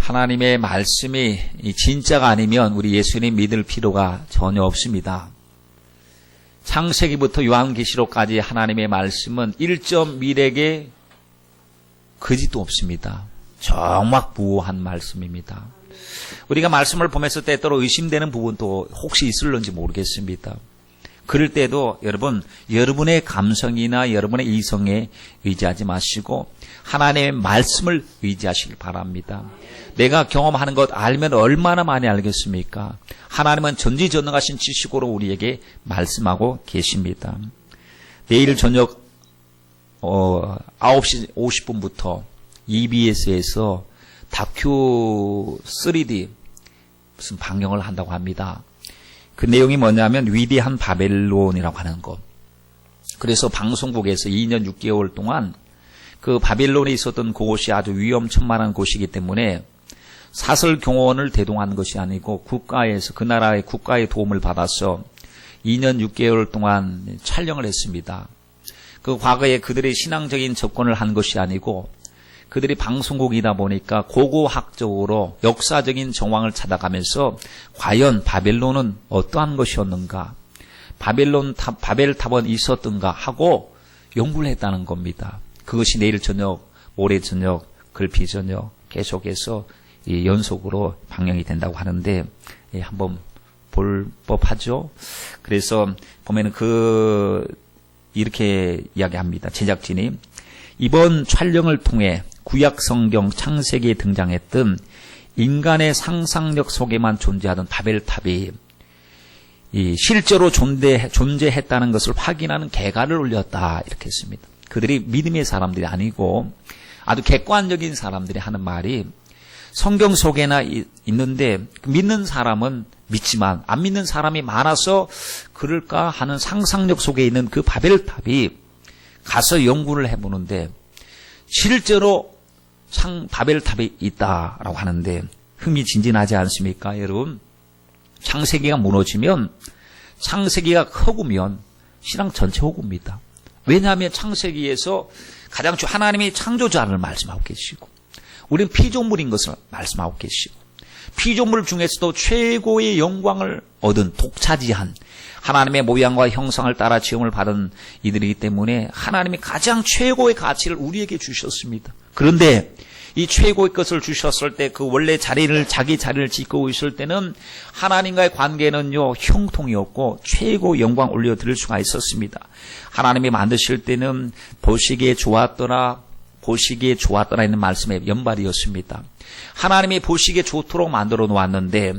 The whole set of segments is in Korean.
하나님의 말씀이 진짜가 아니면 우리 예수님 믿을 필요가 전혀 없습니다. 창세기부터 요한계시록까지 하나님의 말씀은 1.1에게 거짓도 없습니다. 정확무오한 말씀입니다. 우리가 말씀을 보면서 때때로 의심되는 부분도 혹시 있을런지 모르겠습니다. 그럴 때도 여러분의 감성이나 여러분의 이성에 의지하지 마시고 하나님의 말씀을 의지하시길 바랍니다. 내가 경험하는 것 알면 얼마나 많이 알겠습니까? 하나님은 전지전능하신 지식으로 우리에게 말씀하고 계십니다. 내일 저녁 9시 50분부터 EBS에서 다큐 3D 무슨 방영을 한다고 합니다. 그 내용이 뭐냐면 위대한 바벨론이라고 하는 것. 그래서 방송국에서 2년 6개월 동안 그 바벨론에 있었던 그곳이 아주 위험천만한 곳이기 때문에 사설경호원을 대동한 것이 아니고 국가에서 그 나라의 국가의 도움을 받아서 2년 6개월 동안 촬영을 했습니다. 그 과거에 그들의 신앙적인 접근을 한 것이 아니고 그들이 방송국이다 보니까 고고학적으로 역사적인 정황을 찾아가면서 과연 바벨론은 어떠한 것이었는가, 바벨탑은 있었던가 하고 연구를 했다는 겁니다. 그것이 내일 저녁, 모레 저녁, 글피 저녁 계속해서 연속으로 방영이 된다고 하는데 한번 볼 법하죠. 그래서 보면은 이렇게 이야기합니다. 제작진이 이번 촬영을 통해 구약 성경 창세기에 등장했던 인간의 상상력 속에만 존재하던 바벨탑이 실제로 존재했다는 것을 확인하는 개가를 올렸다 이렇게 했습니다. 그들이 믿음의 사람들이 아니고 아주 객관적인 사람들이 하는 말이 성경 속에나 있는데 믿는 사람은 믿지만 안 믿는 사람이 많아서 그럴까 하는 상상력 속에 있는 그 바벨탑이 가서 연구를 해보는데 실제로 바벨탑이 있다라고 하는데 흥미진진하지 않습니까? 여러분, 창세기가 무너지면 창세기가 허구면 신앙 전체 허구입니다. 왜냐하면 창세기에서 가장 하나님이 창조자를 말씀하고 계시고 우리는 피조물인 것을 말씀하고 계시고 피조물 중에서도 최고의 영광을 얻은 독차지한 하나님의 모양과 형상을 따라 지음을 받은 이들이기 때문에 하나님이 가장 최고의 가치를 우리에게 주셨습니다. 그런데 이 최고의 것을 주셨을 때 그 원래 자기 자리를 지키고 있을 때는 하나님과의 관계는요 형통이었고 최고 영광 올려드릴 수가 있었습니다. 하나님이 만드실 때는 보시기에 좋았더라 있는 말씀의 연발이었습니다. 하나님이 보시기에 좋도록 만들어 놓았는데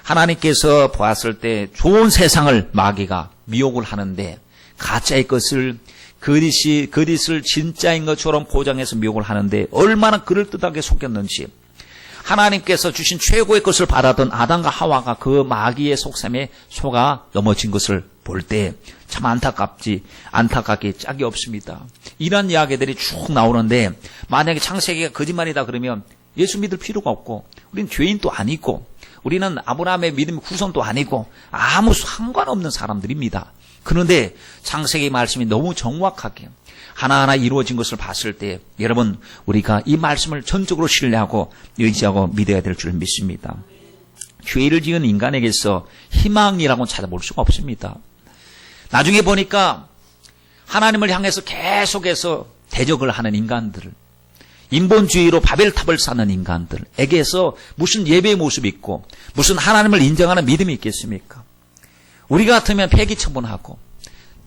하나님께서 보았을 때 좋은 세상을 마귀가 미혹을 하는데 가짜의 것을 거짓을 진짜인 것처럼 포장해서 미혹을 하는데 얼마나 그럴듯하게 속였는지 하나님께서 주신 최고의 것을 받았던 아담과 하와가 그 마귀의 속셈에 속아 넘어진 것을 볼 때 참 안타깝게 짝이 없습니다. 이런 이야기들이 쭉 나오는데 만약에 창세기가 거짓말이다 그러면 예수 믿을 필요가 없고 우리는 죄인도 아니고 우리는 아브라함의 믿음의 후손도 아니고 아무 상관없는 사람들입니다. 그런데 창세기 말씀이 너무 정확하게 하나하나 이루어진 것을 봤을 때 여러분 우리가 이 말씀을 전적으로 신뢰하고 의지하고 믿어야 될 줄 믿습니다. 죄를 지은 인간에게서 희망이라고는 찾아볼 수가 없습니다. 나중에 보니까 하나님을 향해서 계속해서 대적을 하는 인간들을 인본주의로 바벨탑을 쌓는 인간들에게서 무슨 예배의 모습이 있고 무슨 하나님을 인정하는 믿음이 있겠습니까? 우리 같으면 폐기 처분하고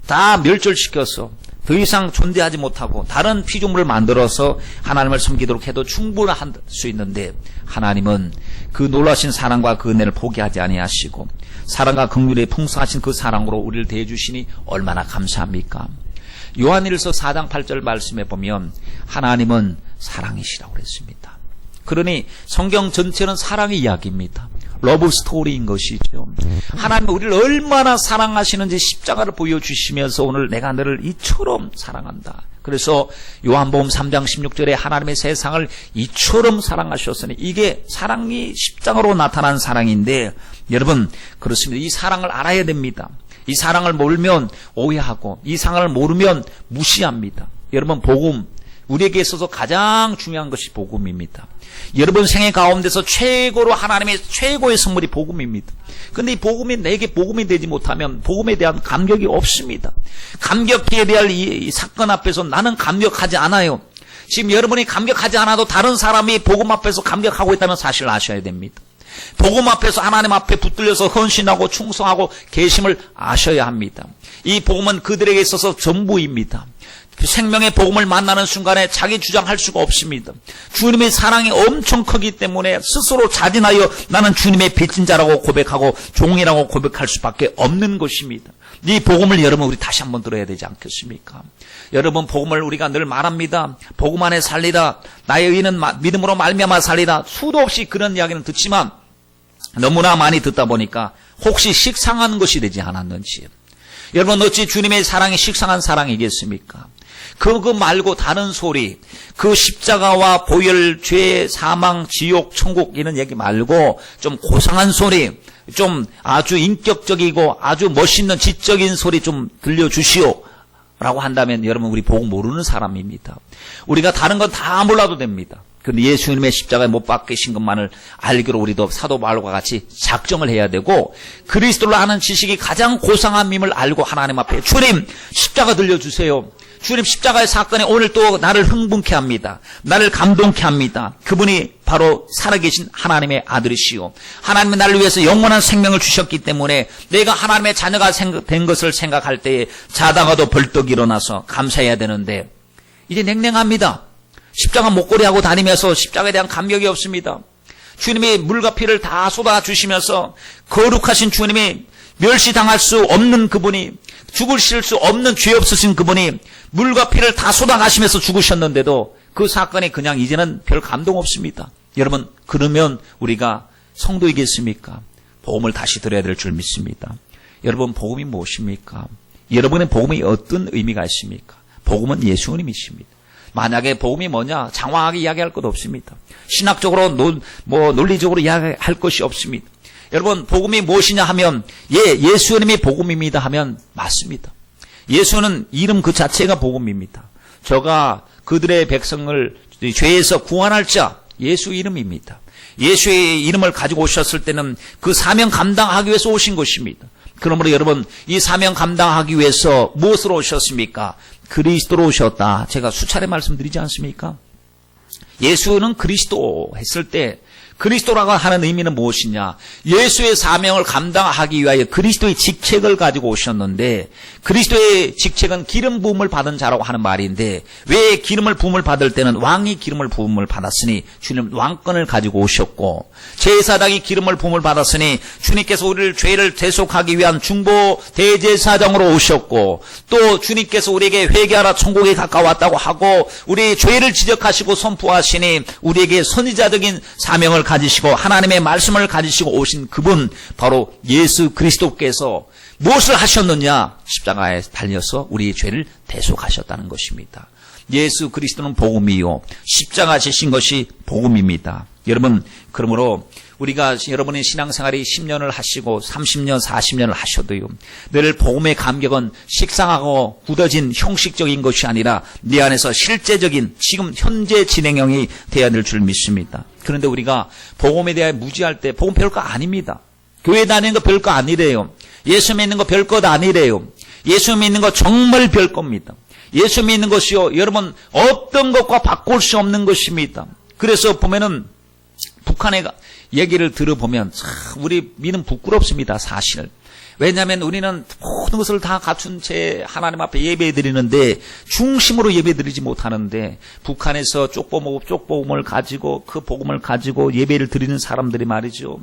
다 멸절시켜서 더 이상 존재하지 못하고 다른 피조물을 만들어서 하나님을 섬기도록 해도 충분할 수 있는데 하나님은 그 놀라신 사랑과 그 은혜를 포기하지 아니하시고 사랑과 긍휼에 풍성하신 그 사랑으로 우리를 대해주시니 얼마나 감사합니까? 요한일서 4장 8절 말씀에 보면 하나님은 사랑이시라고 그랬습니다. 그러니 성경 전체는 사랑의 이야기입니다. 러브 스토리인 것이죠. 하나님은 우리를 얼마나 사랑하시는지 십자가를 보여주시면서 오늘 내가 너를 이처럼 사랑한다. 그래서 요한복음 3장 16절에 하나님의 세상을 이처럼 사랑하셨으니 이게 사랑이 십자가로 나타난 사랑인데 여러분 그렇습니다. 이 사랑을 알아야 됩니다. 이 사랑을 모르면 오해하고 이 사랑을 모르면 무시합니다. 여러분 복음 우리에게 있어서 가장 중요한 것이 복음입니다. 여러분 생애 가운데서 최고로 하나님의 최고의 선물이 복음입니다. 근데 이 복음이 내게 복음이 되지 못하면 복음에 대한 감격이 없습니다. 감격해야 될 이 사건 앞에서 나는 감격하지 않아요. 지금 여러분이 감격하지 않아도 다른 사람이 복음 앞에서 감격하고 있다면 사실을 아셔야 됩니다. 복음 앞에서 하나님 앞에 붙들려서 헌신하고 충성하고 계심을 아셔야 합니다. 이 복음은 그들에게 있어서 전부입니다. 생명의 복음을 만나는 순간에 자기 주장할 수가 없습니다. 주님의 사랑이 엄청 크기 때문에 스스로 자진하여 나는 주님의 빚진 자라고 고백하고 종이라고 고백할 수밖에 없는 것입니다. 이 복음을 여러분 우리 다시 한번 들어야 되지 않겠습니까? 여러분 복음을 우리가 늘 말합니다. 복음 안에 살리다. 나의 의는 믿음으로 말미암아 살리다. 수도 없이 그런 이야기는 듣지만 너무나 많이 듣다 보니까 혹시 식상한 것이 되지 않았는지. 여러분 어찌 주님의 사랑이 식상한 사랑이겠습니까? 그거 말고 다른 소리, 그 십자가와 보혈, 죄, 사망, 지옥, 천국 이런 얘기 말고 좀 고상한 소리, 좀 아주 인격적이고 아주 멋있는 지적인 소리 좀 들려주시오 라고 한다면 여러분 우리 복음 모르는 사람입니다. 우리가 다른 건 다 몰라도 됩니다. 그런데 예수님의 십자가에 못 박히신 것만을 알기로 우리도 사도 바울과 같이 작정을 해야 되고 그리스도를 아는 지식이 가장 고상함임을 알고 하나님 앞에 주님 십자가 들려주세요. 주님 십자가의 사건이 오늘 또 나를 흥분케 합니다. 나를 감동케 합니다. 그분이 바로 살아계신 하나님의 아들이시오. 하나님이 나를 위해서 영원한 생명을 주셨기 때문에 내가 하나님의 자녀가 된 것을 생각할 때에 자다가도 벌떡 일어나서 감사해야 되는데 이제 냉랭합니다. 십자가 목걸이하고 다니면서 십자가에 대한 감격이 없습니다. 주님이 물과 피를 다 쏟아주시면서 거룩하신 주님이 멸시당할 수 없는 그분이 죽으실 수 없는 죄 없으신 그분이 물과 피를 다 쏟아가시면서 죽으셨는데도 그 사건이 그냥 이제는 별 감동 없습니다. 여러분 그러면 우리가 성도이겠습니까? 복음을 다시 들어야 될 줄 믿습니다. 여러분 복음이 무엇입니까? 여러분의 복음이 어떤 의미가 있습니까? 복음은 예수님이십니다. 만약에 복음이 뭐냐 장황하게 이야기할 것 없습니다. 신학적으로 논리적으로 이야기할 것이 없습니다. 여러분 복음이 무엇이냐 하면 예수님이 복음입니다 하면 맞습니다. 예수는 이름 그 자체가 복음입니다. 저가 그들의 백성을 죄에서 구원할 자 예수 이름입니다. 예수의 이름을 가지고 오셨을 때는 그 사명 감당하기 위해서 오신 것입니다. 그러므로 여러분 이 사명 감당하기 위해서 무엇으로 오셨습니까? 그리스도로 오셨다. 제가 수차례 말씀드리지 않습니까? 예수는 그리스도 했을 때 그리스도라고 하는 의미는 무엇이냐? 예수의 사명을 감당하기 위하여 그리스도의 직책을 가지고 오셨는데 그리스도의 직책은 기름 부음을 받은 자라고 하는 말인데 왜 기름을 부음을 받을 때는 왕이 기름을 부음을 받았으니 주님 왕권을 가지고 오셨고 제사장이 기름을 부음을 받았으니 주님께서 우리를 죄를 대속하기 위한 중보 대제사장으로 오셨고 또 주님께서 우리에게 회개하라 천국에 가까웠다고 하고 우리의 죄를 지적하시고 선포하시니 우리에게 선지자적인 사명을 가지시고 하나님의 말씀을 가지시고 오신 그분 바로 예수 그리스도께서 무엇을 하셨느냐? 십자가에 달려서 우리의 죄를 대속하셨다는 것입니다. 예수 그리스도는 복음이요 십자가 지신 것이 복음입니다. 여러분 그러므로 우리가 여러분의 신앙생활이 10년을 하시고 30년 40년을 하셔도요 늘 복음의 감격은 식상하고 굳어진 형식적인 것이 아니라 내 안에서 실제적인 지금 현재 진행형이 되어야 될 줄 믿습니다. 그런데 우리가 복음에 대해 무지할 때 복음 별거 아닙니다. 교회 다니는 거 별거 아니래요. 예수 믿는 거 별것 아니래요. 예수 믿는 거 정말 별겁니다. 예수 믿는 것이요 여러분 어떤 것과 바꿀 수 없는 것입니다. 그래서 보면은 북한의 얘기를 들어보면 참 우리 믿음 부끄럽습니다. 사실. 왜냐하면 우리는 모든 것을 다 갖춘 채 하나님 앞에 예배드리는데 중심으로 예배드리지 못하는데 북한에서 쪽복음을 가지고 그 복음을 가지고 예배를 드리는 사람들이 말이죠.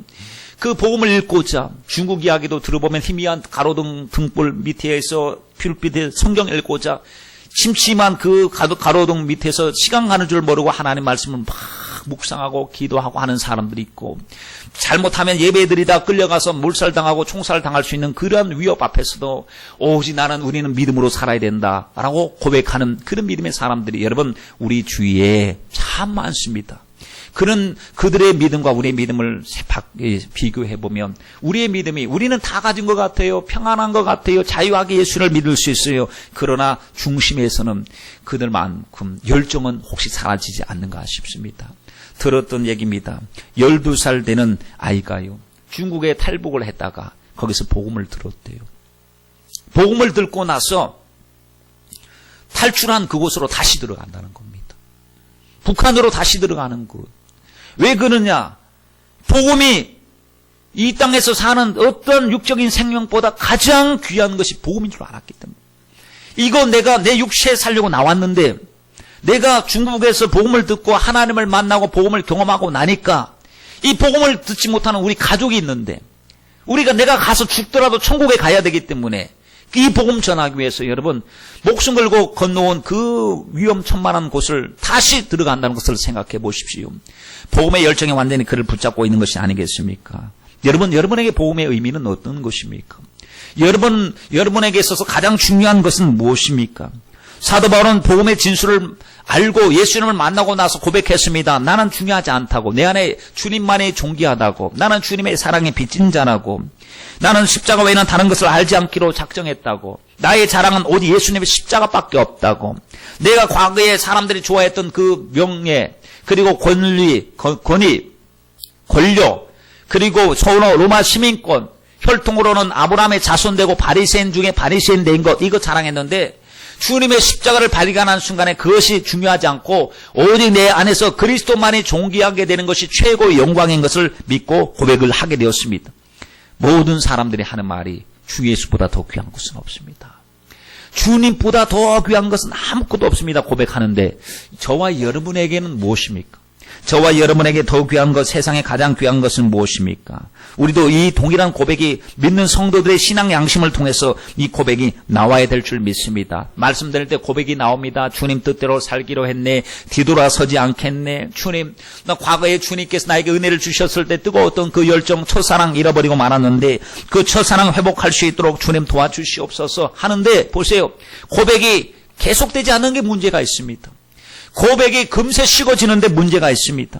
그 복음을 읽고자 중국 이야기도 들어보면 희미한 가로등 등불 밑에서 퓰빛에 성경 읽고자 침침한 그 가로등 밑에서 시간 가는 줄 모르고 하나님 말씀을 막 묵상하고 기도하고 하는 사람들이 있고 잘못하면 예배드리다 끌려가서 몰살당하고 총살당할 수 있는 그런 위협 앞에서도 오직 우리는 믿음으로 살아야 된다라고 고백하는 그런 믿음의 사람들이 여러분 우리 주위에 참 많습니다. 그들의 믿음과 우리의 믿음을 비교해보면 우리의 믿음이 우리는 다 가진 것 같아요. 평안한 것 같아요. 자유하게 예수를 믿을 수 있어요. 그러나 중심에서는 그들만큼 열정은 혹시 사라지지 않는가 싶습니다. 들었던 얘기입니다. 12살 되는 아이가요. 중국에 탈북을 했다가 거기서 복음을 들었대요. 복음을 듣고 나서 탈출한 그곳으로 다시 들어간다는 겁니다. 북한으로 다시 들어가는 것. 왜 그러냐? 복음이 이 땅에서 사는 어떤 육적인 생명보다 가장 귀한 것이 복음인 줄 알았기 때문에. 이거 내가 내 육체에 살려고 나왔는데 내가 중국에서 복음을 듣고 하나님을 만나고 복음을 경험하고 나니까 이 복음을 듣지 못하는 우리 가족이 있는데 내가 가서 죽더라도 천국에 가야 되기 때문에 이 복음 전하기 위해서 여러분 목숨 걸고 건너온 그 위험천만한 곳을 다시 들어간다는 것을 생각해 보십시오. 복음의 열정에 완전히 그를 붙잡고 있는 것이 아니겠습니까? 여러분에게 복음의 의미는 어떤 것입니까? 여러분에게 있어서 가장 중요한 것은 무엇입니까? 사도 바울은 복음의 진술을 알고 예수님을 만나고 나서 고백했습니다. 나는 중요하지 않다고. 내 안에 주님만이 존귀하다고. 나는 주님의 사랑에 빚진 자라고. 나는 십자가 외에는 다른 것을 알지 않기로 작정했다고. 나의 자랑은 오직 예수님의 십자가밖에 없다고. 내가 과거에 사람들이 좋아했던 그 명예, 그리고 권위, 권력, 그리고 로마 시민권, 혈통으로는 아브라함의 자손되고 바리새인 중에 바리새인 된 것, 이거 자랑했는데 주님의 십자가를 발견한 순간에 그것이 중요하지 않고 오직 내 안에서 그리스도만이 존귀하게 되는 것이 최고의 영광인 것을 믿고 고백을 하게 되었습니다. 모든 사람들이 하는 말이 주 예수보다 더 귀한 것은 없습니다. 주님보다 더 귀한 것은 아무것도 없습니다. 고백하는데 저와 여러분에게는 무엇입니까? 저와 여러분에게 더 귀한 것, 세상에 가장 귀한 것은 무엇입니까? 우리도 이 동일한 고백이 믿는 성도들의 신앙 양심을 통해서 이 고백이 나와야 될 줄 믿습니다. 말씀드릴 때 고백이 나옵니다. 주님 뜻대로 살기로 했네. 뒤돌아서지 않겠네. 주님, 나 과거에 주님께서 나에게 은혜를 주셨을 때 뜨거웠던 그 열정, 첫사랑 잃어버리고 말았는데 그 첫사랑 회복할 수 있도록 주님 도와주시옵소서 하는데 보세요. 고백이 계속되지 않는 게 문제가 있습니다. 고백이 금세 식어지는데 문제가 있습니다.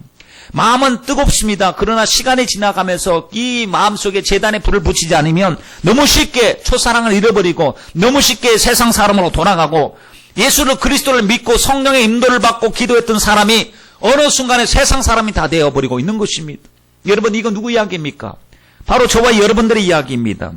마음은 뜨겁습니다. 그러나 시간이 지나가면서 이 마음속에 제단에 불을 붙이지 않으면 너무 쉽게 첫사랑을 잃어버리고 너무 쉽게 세상 사람으로 돌아가고 예수를 그리스도를 믿고 성령의 인도를 받고 기도했던 사람이 어느 순간에 세상 사람이 다 되어버리고 있는 것입니다. 여러분 이거 누구 이야기입니까? 바로 저와 여러분들의 이야기입니다.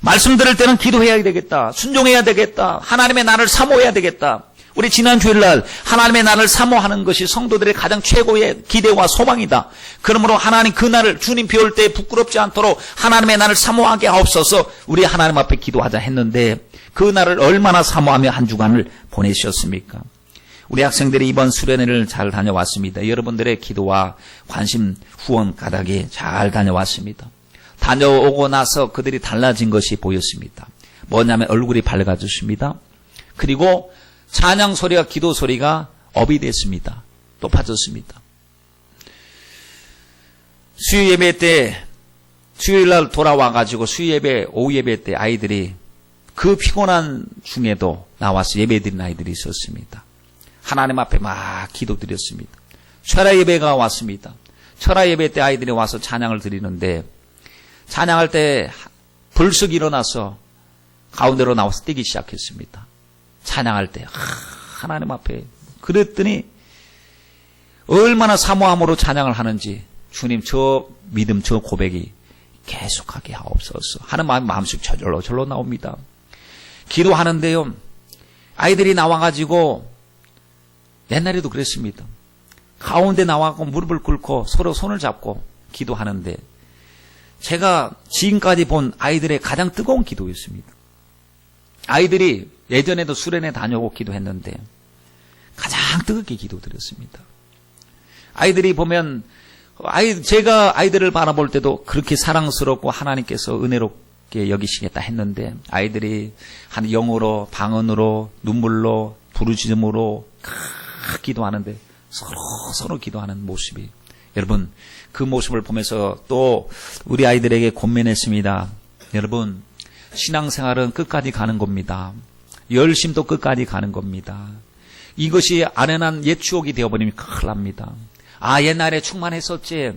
말씀 들을 때는 기도해야 되겠다. 순종해야 되겠다. 하나님의 나를 사모해야 되겠다. 우리 지난 주일날 하나님의 나를 사모하는 것이 성도들의 가장 최고의 기대와 소망이다. 그러므로 하나님 그 날을 주님 비올 때 부끄럽지 않도록 하나님의 나를 사모하게 하옵소서. 우리 하나님 앞에 기도하자 했는데 그 날을 얼마나 사모하며 한 주간을 보내셨습니까? 우리 학생들이 이번 수련회를 잘 다녀왔습니다. 여러분들의 기도와 관심 후원 가닥에 잘 다녀왔습니다. 다녀오고 나서 그들이 달라진 것이 보였습니다. 뭐냐면 얼굴이 밝아졌습니다. 그리고 찬양 소리와 기도 소리가 업이 됐습니다. 높아졌습니다. 수요 예배 때 수요일날 돌아와가지고 수요 예배 오후 예배 때 아이들이 그 피곤한 중에도 나와서 예배드린 아이들이 있었습니다. 하나님 앞에 막 기도드렸습니다. 철야 예배가 왔습니다. 철야 예배 때 아이들이 와서 찬양을 드리는데 찬양할 때 불쑥 일어나서 가운데로 나와서 뛰기 시작했습니다. 찬양할 때 하나님 앞에 그랬더니 얼마나 사모함으로 찬양을 하는지 주님 저 믿음 저 고백이 계속하게 하옵소서 하는 마음이 마음속 저절로 나옵니다. 기도하는데요. 아이들이 나와가지고 옛날에도 그랬습니다. 가운데 나와서 무릎을 꿇고 서로 손을 잡고 기도하는데 제가 지금까지 본 아이들의 가장 뜨거운 기도였습니다. 아이들이 예전에도 수련회 다녀오고 기도했는데 가장 뜨겁게 기도드렸습니다. 아이들이 보면 제가 아이들을 바라볼 때도 그렇게 사랑스럽고 하나님께서 은혜롭게 여기시겠다 했는데 아이들이 한 영어로 방언으로 눈물로 부르짖음으로 기도하는데 서로 기도하는 모습이 여러분 그 모습을 보면서 또 우리 아이들에게 권면했습니다. 여러분 신앙생활은 끝까지 가는 겁니다. 열심도 끝까지 가는 겁니다. 이것이 아련한 옛 추억이 되어버리면 큰일 납니다. 아, 옛날에 충만했었지.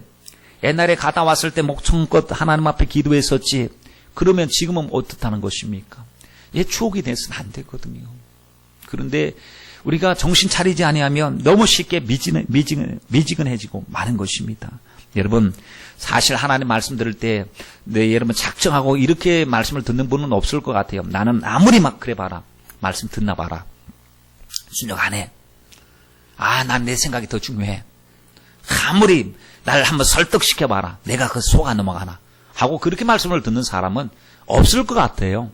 옛날에 갔다 왔을 때 목청껏 하나님 앞에 기도했었지. 그러면 지금은 어떻다는 것입니까? 예, 추억이 돼서는 안 되거든요. 그런데 우리가 정신 차리지 아니하면 너무 쉽게 미지근해지고 마는 것입니다. 여러분, 사실 하나님 말씀 들을 때, 여러분 작정하고 이렇게 말씀을 듣는 분은 없을 것 같아요. 나는 아무리 막 그래 봐라. 말씀 듣나 봐라. 순종 안 해. 아, 난 내 생각이 더 중요해. 아무리 나를 한번 설득시켜 봐라. 내가 그 속아 넘어가나. 하고 그렇게 말씀을 듣는 사람은 없을 것 같아요.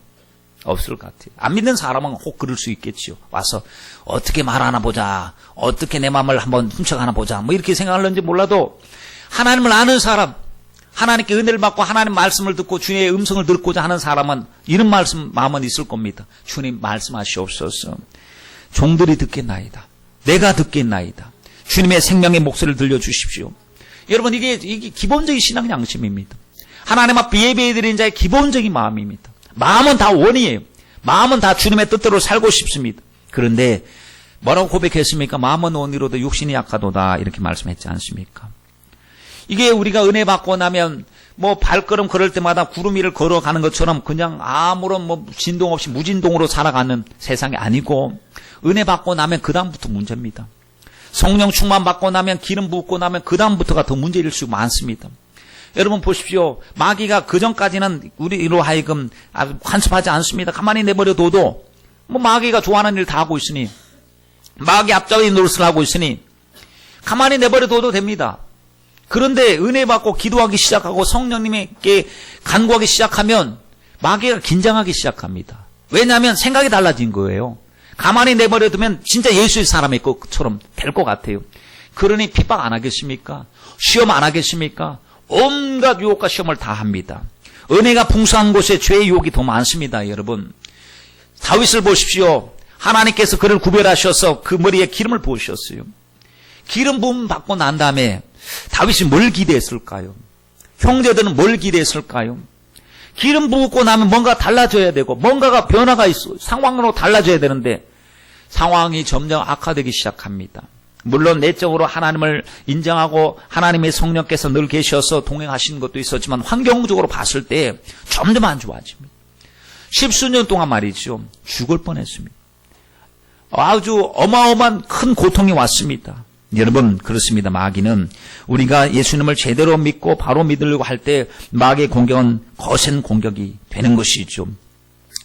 없을 것 같아요. 안 믿는 사람은 혹 그럴 수 있겠지요. 와서 어떻게 말하나 보자. 어떻게 내 마음을 한번 훔쳐가나 보자. 뭐 이렇게 생각하는지 몰라도 하나님을 아는 사람, 하나님께 은혜를 받고 하나님 말씀을 듣고 주님의 음성을 듣고자 하는 사람은 이런 마음은 있을 겁니다. 주님 말씀하시옵소서. 종들이 듣겠나이다. 내가 듣겠나이다. 주님의 생명의 목소리를 들려주십시오. 여러분, 이게 기본적인 신앙 양심입니다. 하나님 앞에 예배드리는 자의 기본적인 마음입니다. 마음은 다 원이에요. 마음은 다 주님의 뜻대로 살고 싶습니다. 그런데 뭐라고 고백했습니까? 마음은 원이로도 육신이 약하도다. 이렇게 말씀했지 않습니까? 이게 우리가 은혜 받고 나면 뭐 발걸음 걸을 때마다 구름 위를 걸어가는 것처럼 그냥 아무런 뭐 진동 없이 무진동으로 살아가는 세상이 아니고, 은혜 받고 나면 그 다음부터 문제입니다. 성령 충만 받고 나면, 기름 붓고 나면 그 다음부터가 더 문제일 수 많습니다. 여러분 보십시오. 마귀가 그 전까지는 우리로 하여금 간섭하지 않습니다. 가만히 내버려둬도 뭐 마귀가 좋아하는 일 다 하고 있으니, 마귀 앞잡이 노릇을 하고 있으니 가만히 내버려둬도 됩니다. 그런데 은혜 받고 기도하기 시작하고 성령님께 간구하기 시작하면 마귀가 긴장하기 시작합니다. 왜냐하면 생각이 달라진 거예요. 가만히 내버려두면 진짜 예수의 사람일 것처럼 될 것 같아요. 그러니 핍박 안 하겠습니까? 시험 안 하겠습니까? 온갖 유혹과 시험을 다 합니다. 은혜가 풍성한 곳에 죄의 유혹이 더 많습니다. 여러분, 다윗을 보십시오. 하나님께서 그를 구별하셔서 그 머리에 기름을 부으셨어요. 기름 부음 받고 난 다음에 다윗이 뭘 기대했을까요? 형제들은 뭘 기대했을까요? 기름 부고 나면 뭔가 달라져야 되고 뭔가가 변화가 있어 상황으로 달라져야 되는데 상황이 점점 악화되기 시작합니다. 물론 내적으로 하나님을 인정하고 하나님의 성령께서 늘 계셔서 동행하시는 것도 있었지만 환경적으로 봤을 때 점점 안 좋아집니다. 10수년 동안 말이죠. 죽을 뻔했습니다. 아주 어마어마한 큰 고통이 왔습니다. 여러분, 그렇습니다. 마귀는 우리가 예수님을 제대로 믿고 바로 믿으려고 할 때 마귀의 공격은 거센 공격이 되는 것이죠.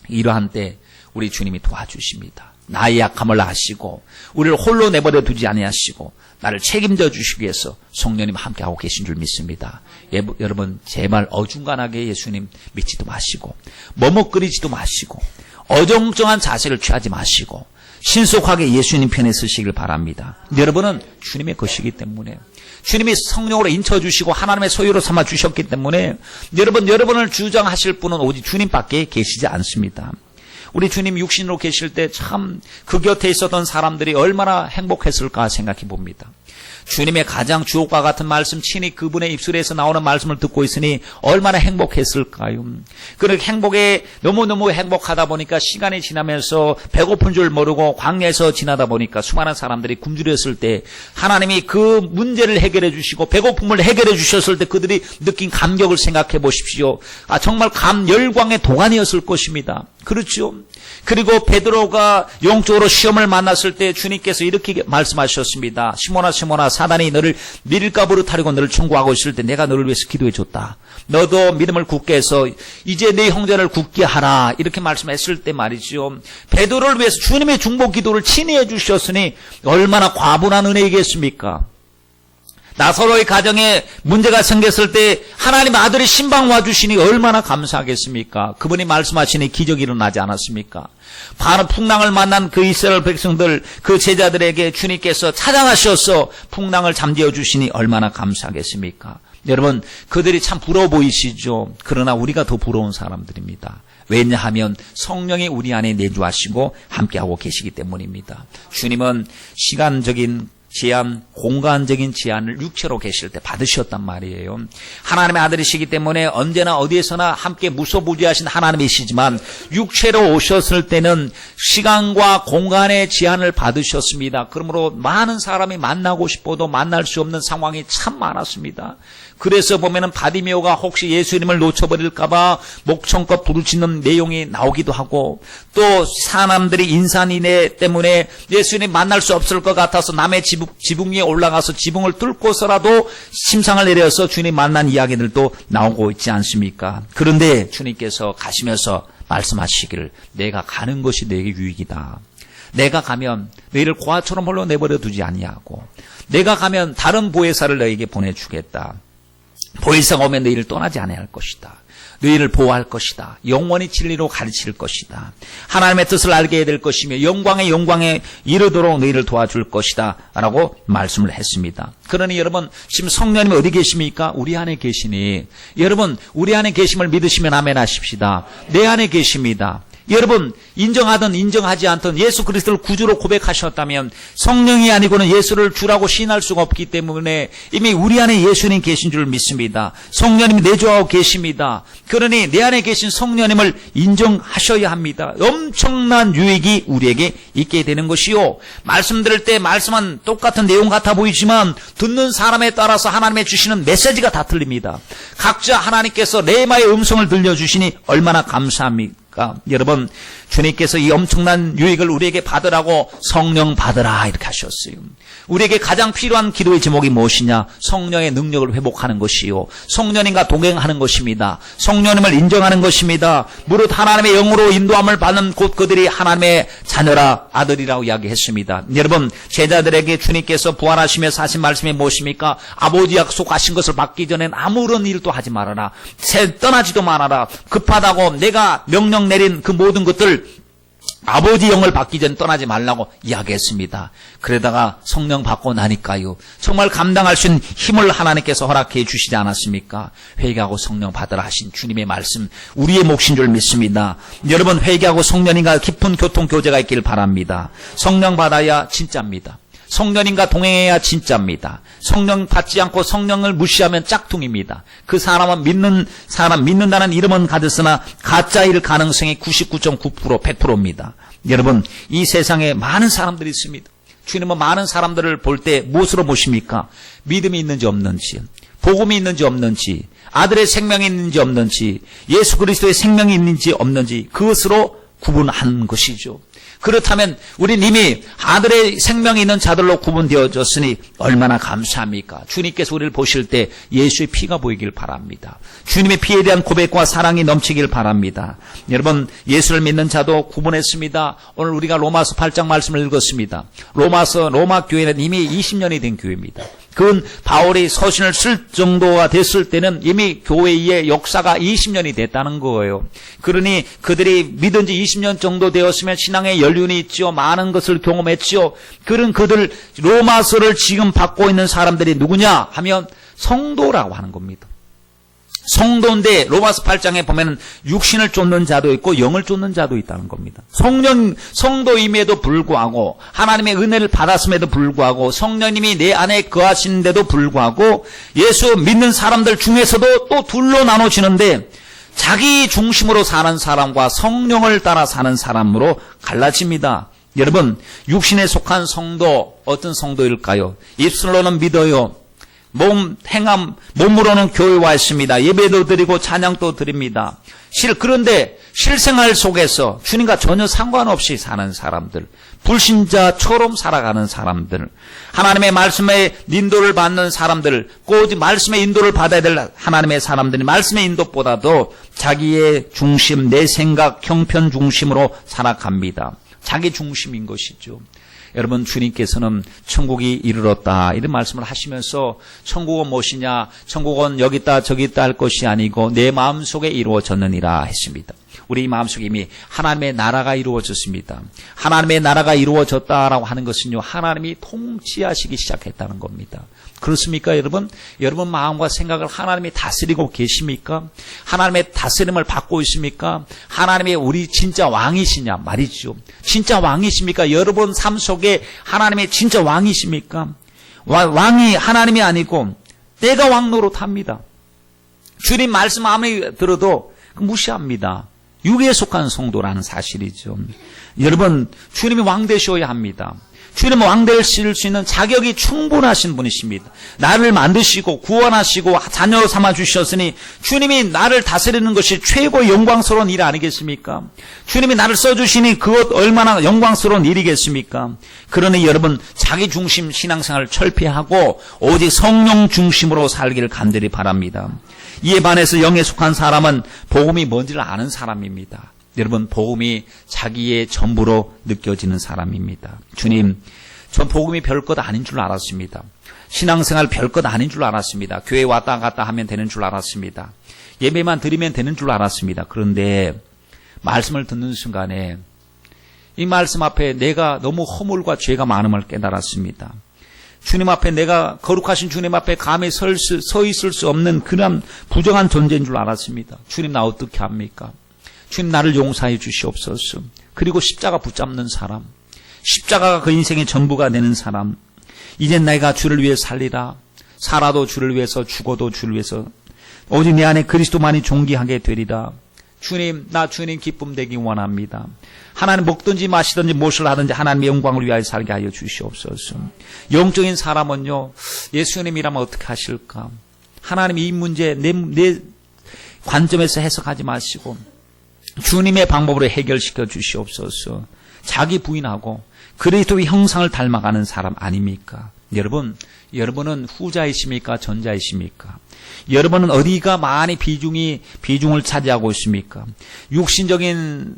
이러한 때 우리 주님이 도와주십니다. 나의 약함을 아시고 우리를 홀로 내버려 두지 아니하시고 나를 책임져 주시기 위해서 성령님 함께하고 계신 줄 믿습니다. 여러분, 제발 어중간하게 예수님 믿지도 마시고 머뭇거리지도 마시고 어정쩡한 자세를 취하지 마시고 신속하게 예수님 편에 서시길 바랍니다. 여러분은 주님의 것이기 때문에, 주님이 성령으로 인쳐주시고 하나님의 소유로 삼아주셨기 때문에 여러분을 주장하실 분은 오직 주님밖에 계시지 않습니다. 우리 주님 육신으로 계실 때 참 그 곁에 있었던 사람들이 얼마나 행복했을까 생각해 봅니다. 주님의 가장 주옥과 같은 말씀, 친히 그분의 입술에서 나오는 말씀을 듣고 있으니 얼마나 행복했을까요? 그렇게 행복에 너무너무 행복하다 보니까 시간이 지나면서 배고픈 줄 모르고 광야에서 지나다 보니까 수많은 사람들이 굶주렸을 때 하나님이 그 문제를 해결해 주시고 배고픔을 해결해 주셨을 때 그들이 느낀 감격을 생각해 보십시오. 정말 열광의 도가니였을 것입니다. 그렇죠? 그리고 베드로가 영적으로 시험을 만났을 때 주님께서 이렇게 말씀하셨습니다. 시몬아 시몬아, 사단이 너를 밀가 버릇하려고 너를 청구하고 있을 때 내가 너를 위해서 기도해 줬다. 너도 믿음을 굳게 해서 이제 네 형제를 굳게 하라. 이렇게 말씀했을 때 말이죠. 베드로를 위해서 주님의 중보 기도를 친히 해 주셨으니 얼마나 과분한 은혜이겠습니까? 나사로의 가정에 문제가 생겼을 때 하나님 아들이 신방 와주시니 얼마나 감사하겠습니까? 그분이 말씀하시니 기적이 일어나지 않았습니까? 바로 풍랑을 만난 그 이스라엘 백성들, 그 제자들에게 주님께서 찾아가셔서 풍랑을 잠재워 주시니 얼마나 감사하겠습니까? 여러분, 그들이 참 부러워 보이시죠? 그러나 우리가 더 부러운 사람들입니다. 왜냐하면 성령이 우리 안에 내주하시고 함께하고 계시기 때문입니다. 주님은 시간적인 제한, 공간적인 제한을 육체로 계실 때 받으셨단 말이에요. 하나님의 아들이시기 때문에 언제나 어디에서나 함께 무소부지하신 하나님이시지만 육체로 오셨을 때는 시간과 공간의 제한을 받으셨습니다. 그러므로 많은 사람이 만나고 싶어도 만날 수 없는 상황이 참 많았습니다. 그래서 보면은 바디메오가 혹시 예수님을 놓쳐버릴까봐 목청껏 부르짖는 내용이 나오기도 하고, 또 사람들이 인산인해 때문에 예수님 만날 수 없을 것 같아서 남의 지붕 위에 올라가서 지붕을 뚫고서라도 심상을 내려서 주님 만난 이야기들도 나오고 있지 않습니까? 그런데 주님께서 가시면서 말씀하시기를 내가 가는 것이 너에게 유익이다. 내가 가면 너희를 고아처럼 홀로 내버려 두지 아니하고, 내가 가면 다른 보혜사를 너에게 보내주겠다. 보혜사가 오면 너희를 떠나지 아니할 것이다. 너희를 보호할 것이다. 영원히 진리로 가르칠 것이다. 하나님의 뜻을 알게 될 것이며 영광에 이르도록 너희를 도와줄 것이다 라고 말씀을 했습니다. 그러니 여러분, 지금 성령님이 어디 계십니까? 우리 안에 계시니, 여러분 우리 안에 계심을 믿으시면 아멘 하십시다. 내 안에 계십니다. 여러분, 인정하든 인정하지 않든 예수 그리스도를 구주로 고백하셨다면 성령이 아니고는 예수를 주라고 시인할 수가 없기 때문에 이미 우리 안에 예수님 계신 줄 믿습니다. 성령님이 내주하고 계십니다. 그러니 내 안에 계신 성령님을 인정하셔야 합니다. 엄청난 유익이 우리에게 있게 되는 것이요, 말씀 들을 때 말씀은 똑같은 내용 같아 보이지만 듣는 사람에 따라서 하나님의 주시는 메시지가 다 틀립니다. 각자 하나님께서 레마의 음성을 들려주시니 얼마나 감사합니까? 여러분, 주님께서 이 엄청난 유익을 우리에게 받으라고 성령 받으라 이렇게 하셨어요. 우리에게 가장 필요한 기도의 제목이 무엇이냐? 성령의 능력을 회복하는 것이요, 성령님과 동행하는 것입니다. 성령님을 인정하는 것입니다. 무릇 하나님의 영으로 인도함을 받는 곧 그들이 하나님의 자녀라, 아들이라고 이야기했습니다. 여러분, 제자들에게 주님께서 부활하시면서 하신 말씀이 무엇입니까? 아버지 약속하신 것을 받기 전엔 아무런 일도 하지 말아라. 떠나지도 말아라. 급하다고 내가 명령 내린 그 모든 것들 아버지 영을 받기 전에 떠나지 말라고 이야기했습니다. 그러다가 성령 받고 나니까요, 정말 감당할 수 있는 힘을 하나님께서 허락해 주시지 않았습니까? 회개하고 성령 받으라 하신 주님의 말씀, 우리의 몫인 줄 믿습니다. 여러분, 회개하고 성령님과 깊은 교통 교제가 있길 바랍니다. 성령 받아야 진짜입니다. 성령님과 동행해야 진짜입니다. 성령 받지 않고 성령을 무시하면 짝퉁입니다. 그 사람은 믿는다는 이름은 가졌으나 가짜일 가능성이 99.9% 100%입니다. 여러분, 이 세상에 많은 사람들이 있습니다. 주님은 많은 사람들을 볼 때 무엇으로 보십니까? 믿음이 있는지 없는지, 복음이 있는지 없는지, 아들의 생명이 있는지 없는지, 예수 그리스도의 생명이 있는지 없는지, 그것으로 구분하는 것이죠. 그렇다면 우린 이미 아들의 생명이 있는 자들로 구분되어졌으니 얼마나 감사합니까? 주님께서 우리를 보실 때 예수의 피가 보이길 바랍니다. 주님의 피에 대한 고백과 사랑이 넘치길 바랍니다. 여러분, 예수를 믿는 자도 구분했습니다. 오늘 우리가 로마서 8장 말씀을 읽었습니다. 로마 교회는 이미 20년이 된 교회입니다. 그건 바울이 서신을 쓸 정도가 됐을 때는 이미 교회의 역사가 20년이 됐다는 거예요. 그러니 그들이 믿은 지 20년 정도 되었으면 신앙의 연륜이 있죠. 많은 것을 경험했죠. 그들 로마서를 지금 받고 있는 사람들이 누구냐 하면 성도라고 하는 겁니다. 성도인데 로마서 8장에 보면 육신을 쫓는 자도 있고 영을 쫓는 자도 있다는 겁니다. 성도임에도 불구하고, 하나님의 은혜를 받았음에도 불구하고, 성령님이 내 안에 거하시는데도 불구하고, 예수 믿는 사람들 중에서도 또 둘로 나눠지는데, 자기 중심으로 사는 사람과 성령을 따라 사는 사람으로 갈라집니다. 여러분, 육신에 속한 성도, 어떤 성도일까요? 입술로는 믿어요. 몸으로는 교회 와 있습니다. 예배도 드리고 찬양도 드립니다. 그런데 실생활 속에서 주님과 전혀 상관없이 사는 사람들, 불신자처럼 살아가는 사람들, 하나님의 말씀에 인도를 받는 사람들, 꼭 말씀의 인도를 받아야 될 하나님의 사람들이 말씀의 인도보다도 자기의 중심, 내 생각, 형편 중심으로 살아갑니다. 자기 중심인 것이죠. 여러분, 주님께서는 천국이 이르렀다 이런 말씀을 하시면서 천국은 무엇이냐, 천국은 여기 있다 저기 있다 할 것이 아니고 내 마음속에 이루어졌느니라 했습니다. 우리 마음속에 이미 하나님의 나라가 이루어졌습니다. 하나님의 나라가 이루어졌다라고 하는 것은요, 하나님이 통치하시기 시작했다는 겁니다. 그렇습니까, 여러분? 여러분 마음과 생각을 하나님이 다스리고 계십니까? 하나님의 다스림을 받고 있습니까? 하나님의 우리 진짜 왕이시냐 말이죠. 진짜 왕이십니까? 여러분 삶 속에 하나님의 진짜 왕이십니까? 왕이 하나님이 아니고 내가 왕 노릇합니다. 주님 말씀 아무리 들어도 무시합니다. 육에 속한 성도라는 사실이죠. 여러분, 주님이 왕 되셔야 합니다. 주님은 왕 되실 수 있는 자격이 충분하신 분이십니다. 나를 만드시고 구원하시고 자녀 삼아 주셨으니 주님이 나를 다스리는 것이 최고 영광스러운 일 아니겠습니까? 주님이 나를 써주시니 그것 얼마나 영광스러운 일이겠습니까? 그러니 여러분, 자기 중심 신앙생활을 철폐하고 오직 성령 중심으로 살기를 간절히 바랍니다. 이에 반해서 영에 속한 사람은 복음이 뭔지를 아는 사람입니다. 여러분, 복음이 자기의 전부로 느껴지는 사람입니다. 주님, 전 복음이 별것 아닌 줄 알았습니다. 신앙생활 별것 아닌 줄 알았습니다. 교회 왔다 갔다 하면 되는 줄 알았습니다. 예배만 드리면 되는 줄 알았습니다. 그런데 말씀을 듣는 순간에 이 말씀 앞에 내가 너무 허물과 죄가 많음을 깨달았습니다. 주님 앞에 내가 거룩하신 주님 앞에 감히 서 있을 수 없는 그런 부정한 존재인 줄 알았습니다. 주님, 나 어떻게 합니까? 주님, 나를 용서해 주시옵소서. 그리고 십자가 붙잡는 사람, 십자가가 그 인생의 전부가 되는 사람, 이젠 내가 주를 위해 살리라. 살아도 주를 위해서, 죽어도 주를 위해서, 오직 내 안에 그리스도만이 존귀하게 되리라. 주님, 나 주님 기쁨 되기 원합니다. 하나님 먹든지 마시든지 무엇을 하든지 하나님의 영광을 위하여 살게 하여 주시옵소서. 영적인 사람은요, 예수님이라면 어떻게 하실까? 하나님, 이 문제 내 관점에서 해석하지 마시고 주님의 방법으로 해결시켜 주시옵소서. 자기 부인하고 그리스도의 형상을 닮아가는 사람 아닙니까? 여러분은 후자이십니까? 전자이십니까? 여러분은 어디가 많이 비중을 차지하고 있습니까? 육신적인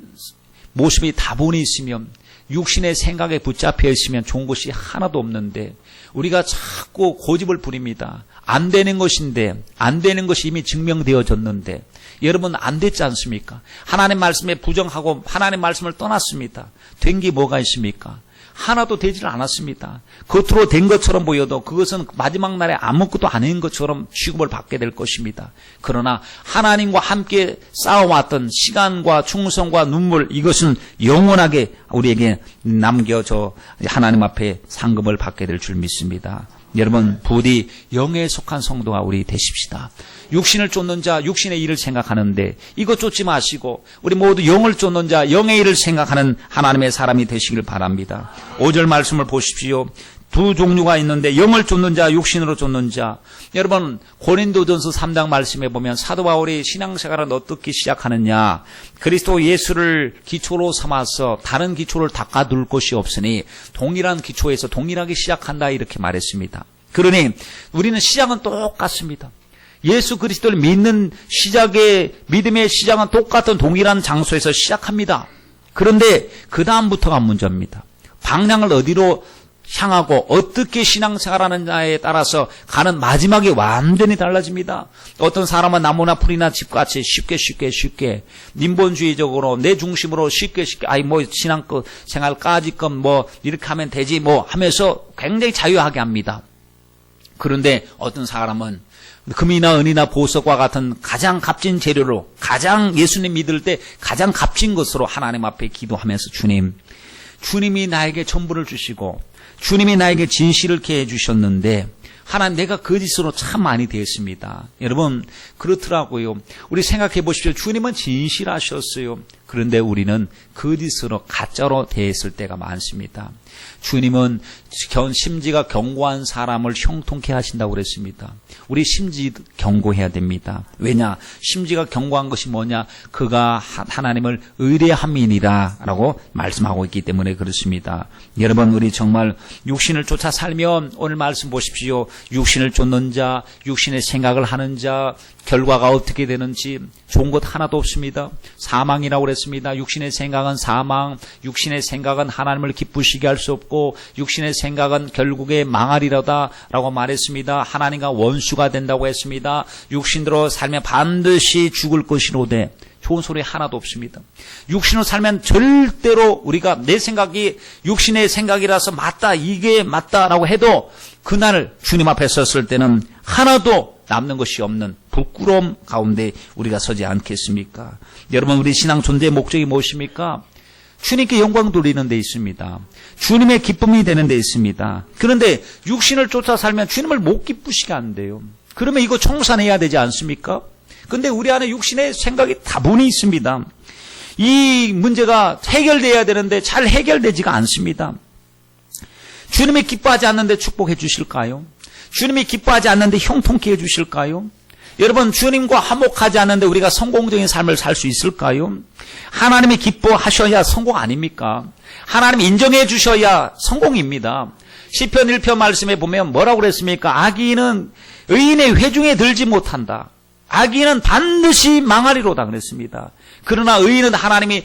모습이 다분히 있으면, 육신의 생각에 붙잡혀 있으면 좋은 것이 하나도 없는데 우리가 자꾸 고집을 부립니다. 안 되는 것인데, 안 되는 것이 이미 증명되어졌는데 여러분, 안 됐지 않습니까? 하나님 말씀에 부정하고 하나님 말씀을 떠났습니다. 된 게 뭐가 있습니까? 하나도 되질 않았습니다. 겉으로 된 것처럼 보여도 그것은 마지막 날에 아무것도 아닌 것처럼 취급을 받게 될 것입니다. 그러나 하나님과 함께 쌓아왔던 시간과 충성과 눈물, 이것은 영원하게 우리에게 남겨져 하나님 앞에 상급을 받게 될 줄 믿습니다. 여러분, 부디 영에 속한 성도가 우리 되십시다. 육신을 쫓는 자, 육신의 일을 생각하는데 이거 쫓지 마시고 우리 모두 영을 쫓는 자, 영의 일을 생각하는 하나님의 사람이 되시길 바랍니다. 5절 말씀을 보십시오. 두 종류가 있는데 영을 쫓는 자, 육신으로 쫓는 자. 여러분, 고린도전서 3장 말씀에 보면 사도 바울이 신앙생활을 어떻게 시작하느냐, 그리스도 예수를 기초로 삼아서 다른 기초를 닦아둘 것이 없으니 동일한 기초에서 동일하게 시작한다, 이렇게 말했습니다. 그러니 우리는 시작은 똑같습니다. 예수 그리스도를 믿는 믿음의 시작은 똑같은 동일한 장소에서 시작합니다. 그런데 그 다음부터가 문제입니다. 방향을 어디로 향하고 어떻게 신앙생활하느냐에 따라서 가는 마지막이 완전히 달라집니다. 어떤 사람은 나무나 풀이나 집같이 쉽게 인본주의적으로 내 중심으로 쉽게 신앙생활까지끔 이렇게 하면 되지 하면서 굉장히 자유하게 합니다. 그런데 어떤 사람은 금이나 은이나 보석과 같은 가장 값진 재료로, 가장 예수님 믿을 때 가장 값진 것으로 하나님 앞에 기도하면서 주님이 나에게 전부를 주시고 주님이 나에게 진실을 케해 주셨는데 하나님, 내가 거짓으로 참 많이 되었습니다. 여러분, 그렇더라고요. 우리 생각해 보십시오. 주님은 진실하셨어요. 그런데 우리는 거짓으로, 가짜로 대했을 때가 많습니다. 주님은 심지가 견고한 사람을 형통케 하신다고 그랬습니다. 우리 심지 견고해야 됩니다. 왜냐? 심지가 견고한 것이 뭐냐? 그가 하나님을 의뢰함이니라 라고 말씀하고 있기 때문에 그렇습니다. 여러분, 우리 정말 육신을 쫓아 살면, 오늘 말씀 보십시오. 육신을 쫓는 자, 육신의 생각을 하는 자, 결과가 어떻게 되는지 좋은 것 하나도 없습니다. 사망이라고 그랬습니다. 육신의 생각은 사망, 육신의 생각은 하나님을 기쁘시게 할 수 없고 육신의 생각은 결국에 망하리로다 라고 말했습니다. 하나님과 원수가 된다고 했습니다. 육신대로 살면 반드시 죽을 것이로되, 좋은 소리 하나도 없습니다. 육신으로 살면 절대로 우리가 내 생각이 육신의 생각이라서 맞다, 이게 맞다라고 해도 그날 주님 앞에 섰을 때는 하나도 남는 것이 없는 부끄러움 가운데 우리가 서지 않겠습니까? 여러분, 우리 신앙 존재의 목적이 무엇입니까? 주님께 영광 돌리는 데 있습니다. 주님의 기쁨이 되는 데 있습니다. 그런데 육신을 쫓아 살면 주님을 못 기쁘시게 한대요. 그러면 이거 청산해야 되지 않습니까? 근데 우리 안에 육신의 생각이 다분히 있습니다. 이 문제가 해결돼야 되는데 잘 해결되지가 않습니다. 주님이 기뻐하지 않는데 축복해 주실까요? 주님이 기뻐하지 않는데 형통케 해 주실까요? 여러분, 주님과 화목하지 않는데 우리가 성공적인 삶을 살 수 있을까요? 하나님이 기뻐하셔야 성공 아닙니까? 하나님이 인정해 주셔야 성공입니다. 시편 1편 말씀에 보면 뭐라고 그랬습니까? 악인은 의인의 회중에 들지 못한다. 악인은 반드시 망하리로다 그랬습니다. 그러나 의인은 하나님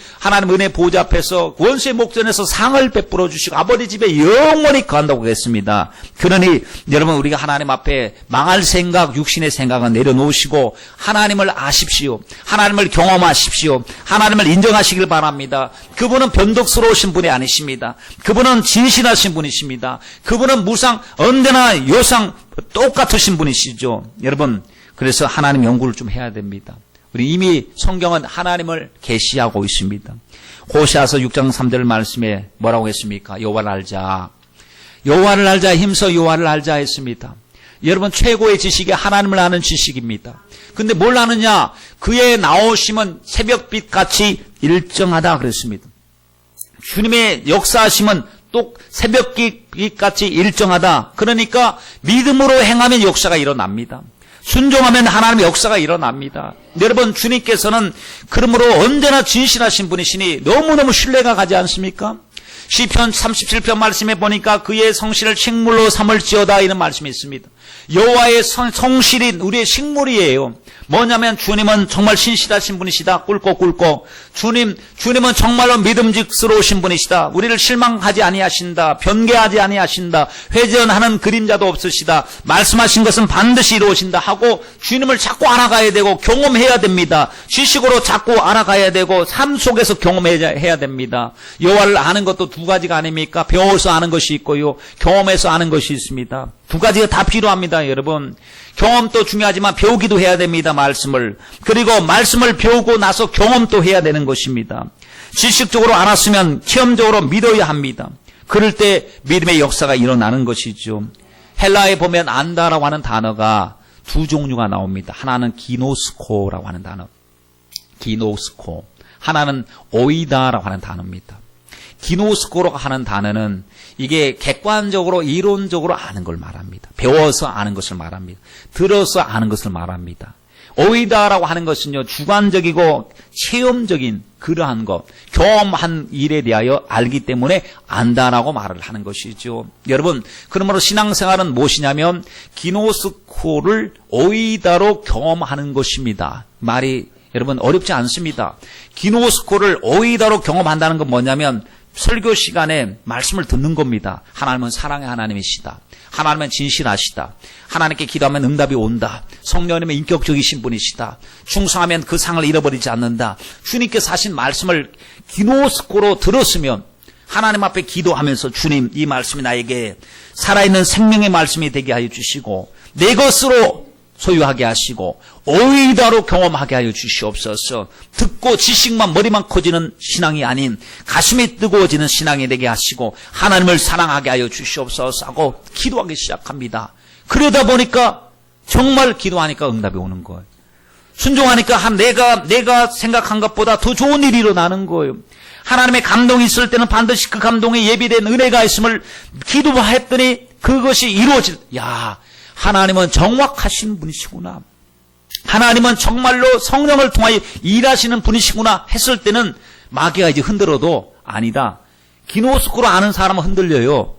은혜 보좌 앞에서 원수의 목전에서 상을 베풀어 주시고 아버지 집에 영원히 거한다고 했습니다. 그러니 여러분, 우리가 하나님 앞에 망할 생각, 육신의 생각은 내려놓으시고 하나님을 아십시오. 하나님을 경험하십시오. 하나님을 인정하시길 바랍니다. 그분은 변덕스러우신 분이 아니십니다. 그분은 진실하신 분이십니다. 그분은 무상, 언제나 요상 똑같으신 분이시죠. 여러분, 그래서 하나님 연구를 좀 해야 됩니다. 우리 이미 성경은 하나님을 계시하고 있습니다. 호세아서 6장 3절 말씀에 뭐라고 했습니까? 여호와를 알자. 여호와를 알자, 힘써 여호와를 알자 했습니다. 여러분, 최고의 지식이 하나님을 아는 지식입니다. 근데 뭘 아느냐? 그의 나오심은 새벽빛같이 일정하다 그랬습니다. 주님의 역사하심은 또 새벽빛같이 일정하다. 그러니까 믿음으로 행하면 역사가 일어납니다. 순종하면 하나님의 역사가 일어납니다. 여러분, 주님께서는 그러므로 언제나 진실하신 분이시니 너무너무 신뢰가 가지 않습니까? 시편 37편 말씀에 보니까 그의 성실을 식물로 삼을지어다 이런 말씀이 있습니다. 여호와의 성실이 우리의 식물이에요. 뭐냐면 주님은 정말 신실하신 분이시다. 꿀꺽꿀꺽. 주님은 정말로 믿음직스러우신 분이시다. 우리를 실망하지 아니하신다. 변개하지 아니하신다. 회전하는 그림자도 없으시다. 말씀하신 것은 반드시 이루어진다 하고 주님을 자꾸 알아가야 되고 경험해야 됩니다. 지식으로 자꾸 알아가야 되고 삶 속에서 경험해야 됩니다. 여호와를 아는 것도 두 가지가 아닙니까? 배워서 아는 것이 있고요, 경험해서 아는 것이 있습니다. 두 가지가 다 필요합니다. 여러분, 경험도 중요하지만 배우기도 해야 됩니다. 말씀을. 그리고 말씀을 배우고 나서 경험도 해야 되는 것입니다. 지식적으로 알았으면 체험적으로 믿어야 합니다. 그럴 때 믿음의 역사가 일어나는 것이죠. 헬라에 보면 안다라고 하는 단어가 두 종류가 나옵니다. 하나는 기노스코라고 하는 단어, 기노스코. 하나는 오이다라고 하는 단어입니다. 기노스코라고 하는 단어는 이게 객관적으로 이론적으로 아는 걸 말합니다. 배워서 아는 것을 말합니다. 들어서 아는 것을 말합니다. 오이다라고 하는 것은요, 주관적이고 체험적인 그러한 것, 경험한 일에 대하여 알기 때문에 안다라고 말을 하는 것이죠. 여러분, 그러므로 신앙생활은 무엇이냐면 기노스코를 오이다로 경험하는 것입니다. 말이 여러분 어렵지 않습니다. 기노스코를 오이다로 경험한다는 건 뭐냐면 설교 시간에 말씀을 듣는 겁니다. 하나님은 사랑의 하나님이시다. 하나님은 진실하시다. 하나님께 기도하면 응답이 온다. 성령님은 인격적이신 분이시다. 충성하면 그 상을 잃어버리지 않는다. 주님께서 하신 말씀을 기노스코로 들었으면 하나님 앞에 기도하면서 주님, 이 말씀이 나에게 살아있는 생명의 말씀이 되게 하여 주시고 내 것으로 소유하게 하시고 오이다로 경험하게 하여 주시옵소서. 듣고 지식만 머리만 커지는 신앙이 아닌 가슴이 뜨거워지는 신앙이 되게 하시고 하나님을 사랑하게 하여 주시옵소서 하고 기도하기 시작합니다. 그러다 보니까 정말 기도하니까 응답이 오는 거예요. 순종하니까 내가 생각한 것보다 더 좋은 일이 일어나는 거예요. 하나님의 감동이 있을 때는 반드시 그 감동에 예비된 은혜가 있음을 기도했더니 그것이 하나님은 정확하신 분이시구나. 하나님은 정말로 성령을 통하여 일하시는 분이시구나 했을 때는 마귀가 이제 흔들어도 아니다. 기노스코로 아는 사람은 흔들려요.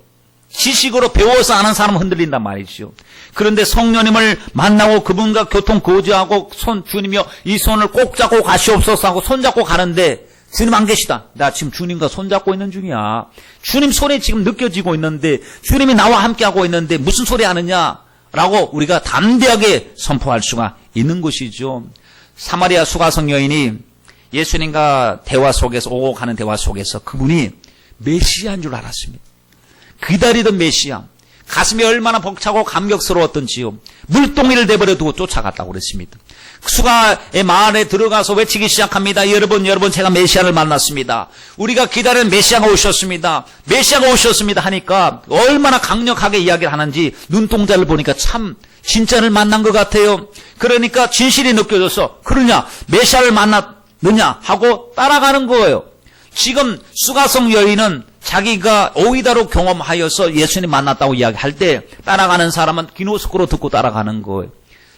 지식으로 배워서 아는 사람은 흔들린단 말이죠. 그런데 성령님을 만나고 그분과 교통 거주하고 주님이여 이 손을 꼭 잡고 가시옵소서 하고 손잡고 가는데 주님 안 계시다. 나 지금 주님과 손잡고 있는 중이야. 주님 손이 지금 느껴지고 있는데 주님이 나와 함께하고 있는데 무슨 소리 하느냐? 라고 우리가 담대하게 선포할 수가 있는 것이죠. 사마리아 수가성 여인이 예수님과 대화 속에서 오고 가는 대화 속에서 그분이 메시아인 줄 알았습니다. 기다리던 메시아. 가슴이 얼마나 벅차고 감격스러웠던지요. 물동이를 내버려 두고 쫓아갔다고 그랬습니다. 수가의 마을에 들어가서 외치기 시작합니다. 여러분 제가 메시아를 만났습니다. 우리가 기다리는 메시아가 오셨습니다. 메시아가 오셨습니다 하니까 얼마나 강력하게 이야기를 하는지 눈동자를 보니까 참 진짜를 만난 것 같아요. 그러니까 진실이 느껴져서 그러냐 메시아를 만났느냐 하고 따라가는 거예요. 지금 수가성 여인은 자기가 오이다로 경험하여서 예수님 만났다고 이야기할 때 따라가는 사람은 귀노스코로 듣고 따라가는 거예요.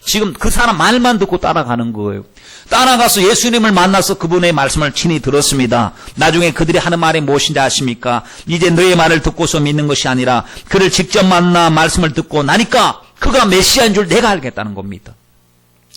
지금 그 사람 말만 듣고 따라가는 거예요. 따라가서 예수님을 만나서 그분의 말씀을 친히 들었습니다. 나중에 그들이 하는 말이 무엇인지 아십니까? 이제 너의 말을 듣고서 믿는 것이 아니라 그를 직접 만나 말씀을 듣고 나니까 그가 메시아인 줄 내가 알겠다는 겁니다.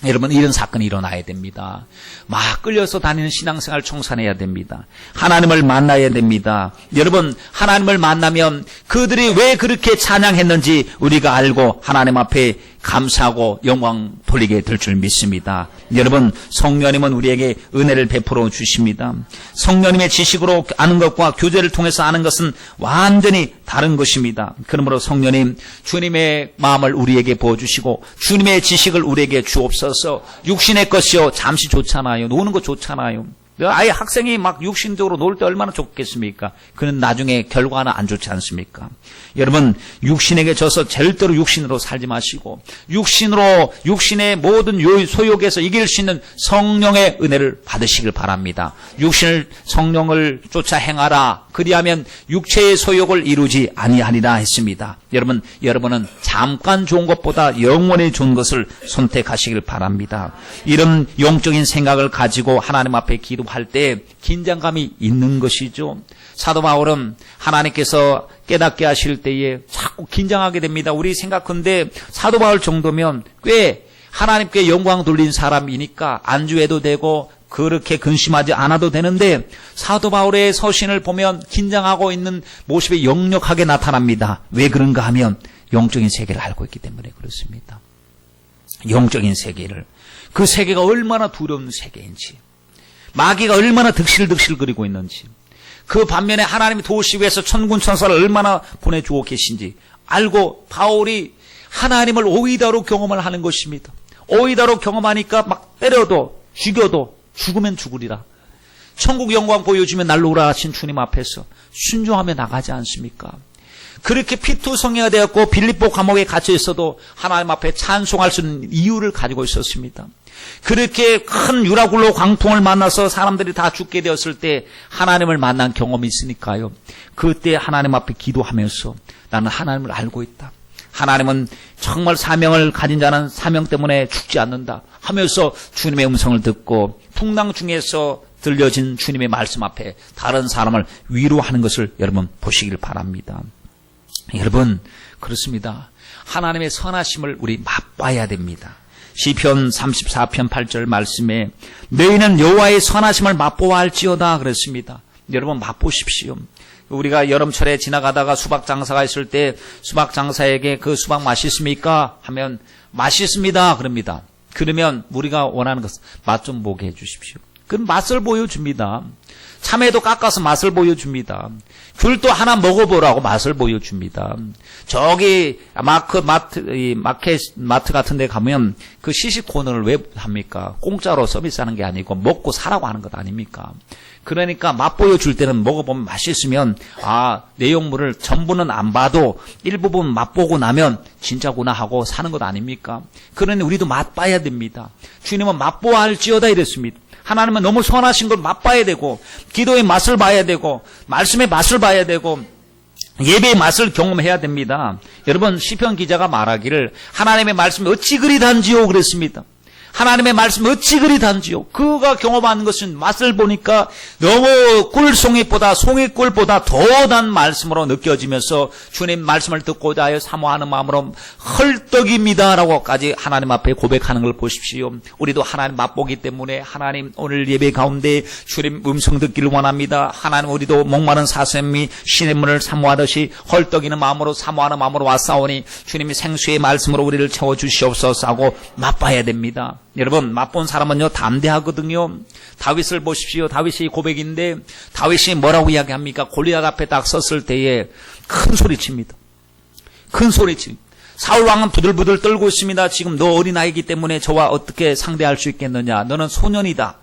여러분 이런 사건이 일어나야 됩니다. 막 끌려서 다니는 신앙생활 청산해야 됩니다. 하나님을 만나야 됩니다. 여러분 하나님을 만나면 그들이 왜 그렇게 찬양했는지 우리가 알고 하나님 앞에 감사하고 영광 돌리게 될 줄 믿습니다. 여러분 성령님은 우리에게 은혜를 베풀어 주십니다. 성령님의 지식으로 아는 것과 교제를 통해서 아는 것은 완전히 다른 것입니다. 그러므로 성령님 주님의 마음을 우리에게 부어주시고 주님의 지식을 우리에게 주옵소서. 육신의 것이요 잠시 좋잖아요. 노는 거 좋잖아요. 아예 학생이 막 육신적으로 놀 때 얼마나 좋겠습니까? 그는 나중에 결과는 안 좋지 않습니까? 여러분 육신에게 져서 절대로 육신으로 살지 마시고 육신의 모든 소욕에서 이길 수 있는 성령의 은혜를 받으시길 바랍니다. 성령을 쫓아 행하라. 그리하면 육체의 소욕을 이루지 아니하리라 했습니다. 여러분은 잠깐 좋은 것보다 영원히 좋은 것을 선택하시길 바랍니다. 이런 영적인 생각을 가지고 하나님 앞에 기도할 때 긴장감이 있는 것이죠. 사도 바울은 하나님께서 깨닫게 하실 때에 자꾸 긴장하게 됩니다. 우리 생각컨대 사도 바울 정도면 꽤 하나님께 영광 돌린 사람이니까 안주해도 되고 그렇게 근심하지 않아도 되는데 사도 바울의 서신을 보면 긴장하고 있는 모습이 역력하게 나타납니다. 왜 그런가 하면 영적인 세계를 알고 있기 때문에 그렇습니다. 영적인 세계를, 그 세계가 얼마나 두려운 세계인지, 마귀가 얼마나 득실득실거리고 있는지, 그 반면에 하나님이 도우시기 위해서 천군 천사를 얼마나 보내주고 계신지 알고 바울이 하나님을 오이다로 경험을 하는 것입니다. 오이다로 경험하니까 막 때려도 죽여도 죽으면 죽으리라. 천국 영광 보여주면 날로 오라 하신 주님 앞에서 순종하며 나가지 않습니까? 그렇게 피투성이가 되었고 빌립보 감옥에 갇혀 있어도 하나님 앞에 찬송할 수 있는 이유를 가지고 있었습니다. 그렇게 큰 유라굴로 광풍을 만나서 사람들이 다 죽게 되었을 때 하나님을 만난 경험이 있으니까요. 그때 하나님 앞에 기도하면서 나는 하나님을 알고 있다. 하나님은 정말 사명을 가진 자는 사명 때문에 죽지 않는다 하면서 주님의 음성을 듣고 풍랑 중에서 들려진 주님의 말씀 앞에 다른 사람을 위로하는 것을 여러분 보시길 바랍니다. 여러분 그렇습니다. 하나님의 선하심을 우리 맛봐야 됩니다. 시편 34편 8절 말씀에 너희는 여호와의 선하심을 맛보아 알지어다 그랬습니다. 여러분 맛보십시오. 우리가 여름철에 지나가다가 수박 장사가 있을 때 수박 장사에게 그 수박 맛있습니까? 하면 맛있습니다 그럽니다. 그러면 우리가 원하는 것은 맛 좀 보게 해주십시오. 그럼 맛을 보여줍니다. 참외도 깎아서 맛을 보여줍니다. 귤도 하나 먹어보라고 맛을 보여줍니다. 저기 마트 같은 데 가면 그 시식 코너를 왜 합니까? 공짜로 서비스하는 게 아니고 먹고 사라고 하는 것 아닙니까? 그러니까 맛 보여줄 때는 먹어보면 맛있으면 내용물을 전부는 안 봐도 일부분 맛보고 나면 진짜구나 하고 사는 것 아닙니까? 그러니 우리도 맛봐야 됩니다. 주님은 맛보아 알지어다 이랬습니다. 하나님은 너무 선하신 걸 맛봐야 되고 기도의 맛을 봐야 되고 말씀의 맛을 봐야 되고 예배의 맛을 경험해야 됩니다. 여러분 시편 기자가 말하기를 하나님의 말씀이 어찌 그리 단지요 그랬습니다. 하나님의 말씀 어찌 그리 단지요. 그가 경험하는 것은 맛을 보니까 너무 꿀송이보다 송이꿀보다 더 단 말씀으로 느껴지면서 주님 말씀을 듣고자 하여 사모하는 마음으로 헐떡입니다라고까지 하나님 앞에 고백하는 걸 보십시오. 우리도 하나님 맛보기 때문에 하나님 오늘 예배 가운데 주님 음성 듣기를 원합니다. 하나님 우리도 목마른 사슴이 신의 문을 사모하듯이 헐떡이는 마음으로 사모하는 마음으로 왔사오니 주님이 생수의 말씀으로 우리를 채워주시옵소서 하고 맛봐야 됩니다. 여러분 맛본 사람은요 담대하거든요. 다윗을 보십시오. 다윗이 고백인데 다윗이 뭐라고 이야기합니까? 골리앗 앞에 딱 섰을 때에 큰 소리칩니다. 큰 소리치. 사울 왕은 부들부들 떨고 있습니다. 지금 너 어린아이기 때문에 저와 어떻게 상대할 수 있겠느냐. 너는 소년이다.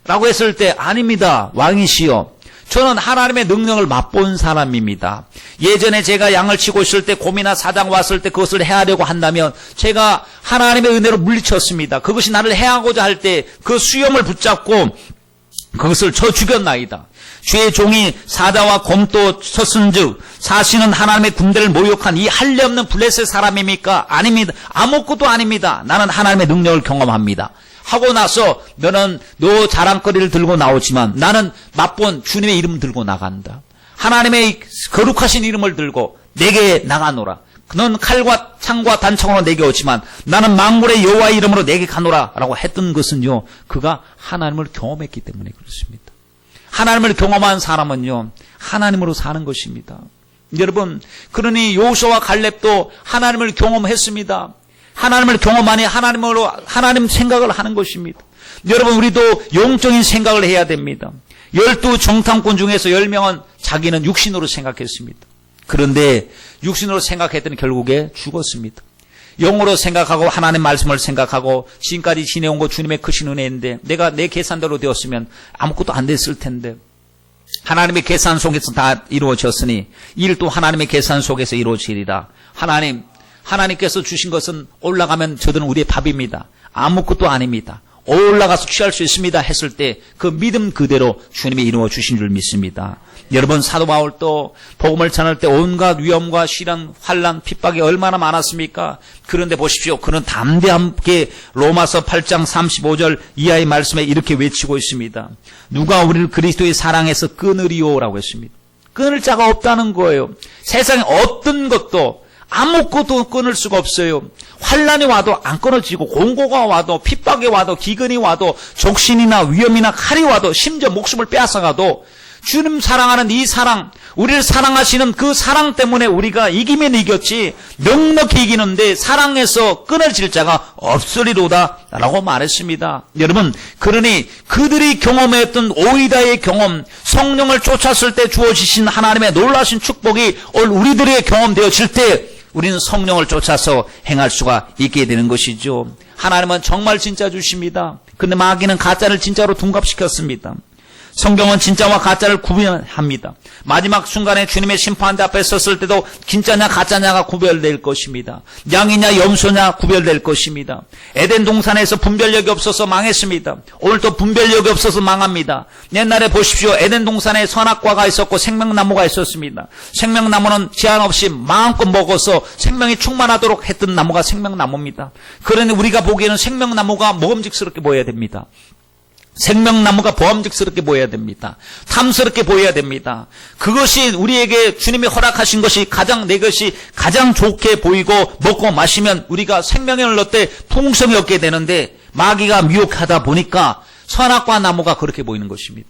라고 했을 때 아닙니다. 왕이시여. 저는 하나님의 능력을 맛본 사람입니다. 예전에 제가 양을 치고 있을 때 곰이나 사장 왔을 때 그것을 해하려고 한다면 제가 하나님의 은혜로 물리쳤습니다. 그것이 나를 해하고자 할 때 그 수염을 붙잡고 그것을 쳐 죽였나이다. 주의 종이 사자와 곰도 쳤은즉 사시는 하나님의 군대를 모욕한 이 할례 없는 블레셋 사람입니까? 아닙니다. 아무것도 아닙니다. 나는 하나님의 능력을 경험합니다. 하고 나서 너는 너 자랑거리를 들고 나오지만 나는 맛본 주님의 이름 들고 나간다. 하나님의 거룩하신 이름을 들고 내게 나가노라. 넌 칼과 창과 단창으로 내게 오지만 나는 만군의 여호와의 이름으로 내게 가노라 라고 했던 것은요, 그가 하나님을 경험했기 때문에 그렇습니다. 하나님을 경험한 사람은요, 하나님으로 사는 것입니다. 여러분, 그러니 여호수아와 갈렙도 하나님을 경험했습니다. 하나님을 경험하니 하나님 생각을 하는 것입니다. 여러분, 우리도 영적인 생각을 해야 됩니다. 12 정탐꾼 중에서 10명은 자기는 육신으로 생각했습니다. 그런데 육신으로 생각했더니 결국에 죽었습니다. 영으로 생각하고 하나님 말씀을 생각하고 지금까지 지내온 거 주님의 크신 은혜인데 내가 내 계산대로 되었으면 아무것도 안 됐을 텐데 하나님의 계산 속에서 다 이루어졌으니 일도 하나님의 계산 속에서 이루어지리라. 하나님께서 주신 것은 올라가면 저들은 우리의 밥입니다. 아무것도 아닙니다. 올라가서 취할 수 있습니다 했을 때 그 믿음 그대로 주님이 이루어 주신 줄 믿습니다. 여러분, 사도 바울도 복음을 전할 때 온갖 위험과 시련, 환난, 핍박이 얼마나 많았습니까? 그런데 보십시오. 그는 담대함께 로마서 8장 35절 이하의 말씀에 이렇게 외치고 있습니다. 누가 우리를 그리스도의 사랑에서 끊으리오라고 했습니다. 끊을 자가 없다는 거예요. 세상에 어떤 것도 아무것도 끊을 수가 없어요. 환난이 와도 안 끊어지고 공고가 와도 핍박이 와도 기근이 와도 적신이나 위험이나 칼이 와도 심지어 목숨을 빼앗아가도 주님 사랑하는 이 사랑, 우리를 사랑하시는 그 사랑 때문에 우리가 이기면 이겼지 넉넉히 이기는데 사랑에서 끊어질 자가 없으리로다 라고 말했습니다. 여러분, 그러니 그들이 경험했던 오이다의 경험, 성령을 쫓았을 때 주어지신 하나님의 놀라신 축복이 우리들의 경험되어질 때 우리는 성령을 쫓아서 행할 수가 있게 되는 것이죠. 하나님은 정말 진짜 주십니다. 그런데 마귀는 가짜를 진짜로 둔갑시켰습니다. 성경은 진짜와 가짜를 구별합니다. 마지막 순간에 주님의 심판대 앞에 섰을 때도 진짜냐 가짜냐가 구별될 것입니다. 양이냐 염소냐 구별될 것입니다. 에덴 동산에서 분별력이 없어서 망했습니다. 오늘도 분별력이 없어서 망합니다. 옛날에 보십시오. 에덴 동산에 선악과가 있었고 생명나무가 있었습니다. 생명나무는 제한 없이 마음껏 먹어서 생명이 충만하도록 했던 나무가 생명나무입니다. 그러니 우리가 보기에는 생명나무가 먹음직스럽게 보여야 됩니다. 생명나무가 보암직스럽게 보여야 됩니다. 탐스럽게 보여야 됩니다. 그것이 우리에게 주님이 허락하신 것이 내 것이 가장 좋게 보이고 먹고 마시면 우리가 생명을 얻을 때 풍성이 얻게 되는데 마귀가 미혹하다 보니까 선악과 나무가 그렇게 보이는 것입니다.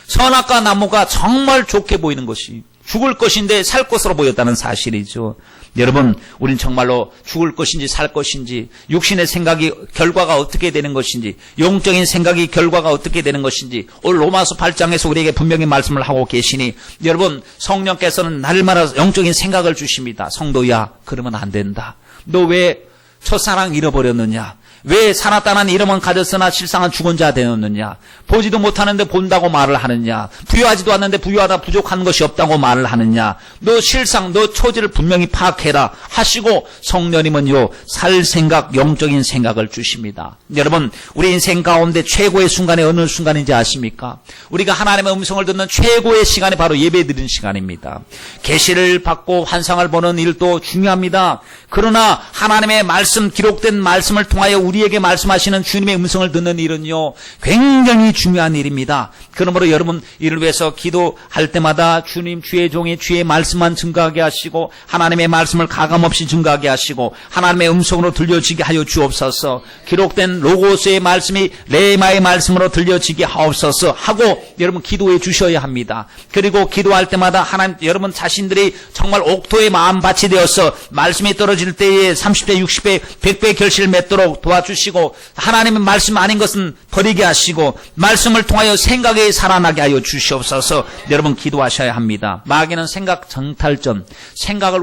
선악과 나무가 정말 좋게 보이는 것이 죽을 것인데 살 것으로 보였다는 사실이죠. 여러분, 우린 정말로 죽을 것인지 살 것인지, 육신의 생각이 결과가 어떻게 되는 것인지, 영적인 생각이 결과가 어떻게 되는 것인지 오늘 로마서 8장에서 우리에게 분명히 말씀을 하고 계시니 여러분, 성령께서는 날마다 영적인 생각을 주십니다. 성도야, 그러면 안 된다. 너 왜 첫사랑 잃어버렸느냐? 왜 살았다는 이름은 가졌으나 실상은 죽은 자 되었느냐? 보지도 못하는데 본다고 말을 하느냐? 부유하지도 않는데 부유하다 부족한 것이 없다고 말을 하느냐? 너 실상, 너 처지를 분명히 파악해라 하시고 성령님은요, 살 생각, 영적인 생각을 주십니다. 여러분, 우리 인생 가운데 최고의 순간이 어느 순간인지 아십니까? 우리가 하나님의 음성을 듣는 최고의 시간이 바로 예배 드리는 시간입니다. 계시를 받고 환상을 보는 일도 중요합니다. 그러나 하나님의 말씀, 기록된 말씀을 통하여 우리에게 말씀하시는 주님의 음성을 듣는 일은요, 굉장히 중요한 일입니다. 그러므로 여러분, 이를 위해서 기도할 때마다 주님, 주의 종이 주의 말씀만 증거하게 하시고 하나님의 말씀을 가감없이 증거하게 하시고 하나님의 음성으로 들려지게 하여 주옵소서. 기록된 로고스의 말씀이 레마의 말씀으로 들려지게 하옵소서 하고 여러분 기도해 주셔야 합니다. 그리고 기도할 때마다 여러분 자신들이 정말 옥토의 마음밭이 되어서 말씀이 떨어질 때에 30배, 60배, 우리에게 100배 결실을 맺도록 도와주시고 하나님의 말씀 아닌 것은 버리게 하시고 말씀을 통하여 생각이 살아나게 하여 주시옵소서. 여러분 기도하셔야 합니다. 마귀는 생각 정탈전,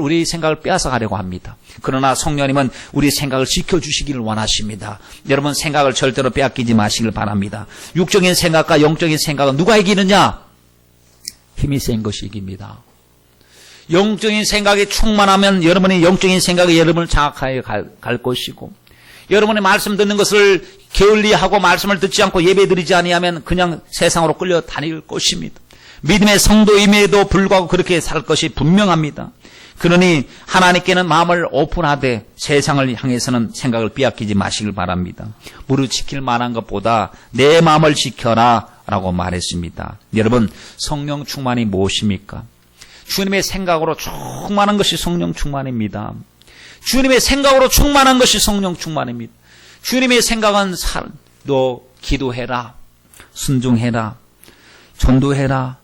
우리 생각을 빼앗아가려고 합니다. 그러나 성령님은 우리 생각을 지켜주시기를 원하십니다. 여러분 생각을 절대로 빼앗기지 마시길 바랍니다. 육적인 생각과 영적인 생각은 누가 이기느냐? 힘이 센 것이 이깁니다. 영적인 생각이 충만하면 여러분의 영적인 생각이 여러분을 장악하여 갈 것이고, 여러분의 말씀 듣는 것을 게을리하고 말씀을 듣지 않고 예배드리지 아니하면 그냥 세상으로 끌려다닐 것입니다. 믿음의 성도임에도 불구하고 그렇게 살 것이 분명합니다. 그러니 하나님께는 마음을 오픈하되 세상을 향해서는 생각을 빼앗기지 마시길 바랍니다. 무릇 지킬 만한 것보다 내 마음을 지켜라 라고 말했습니다. 여러분 성령 충만이 무엇입니까? 주님의 생각으로 충만한 것이 성령 충만입니다. 주님의 생각으로 충만한 것이 성령 충만입니다. 주님의 생각은 너 기도해라, 순종해라, 전도해라,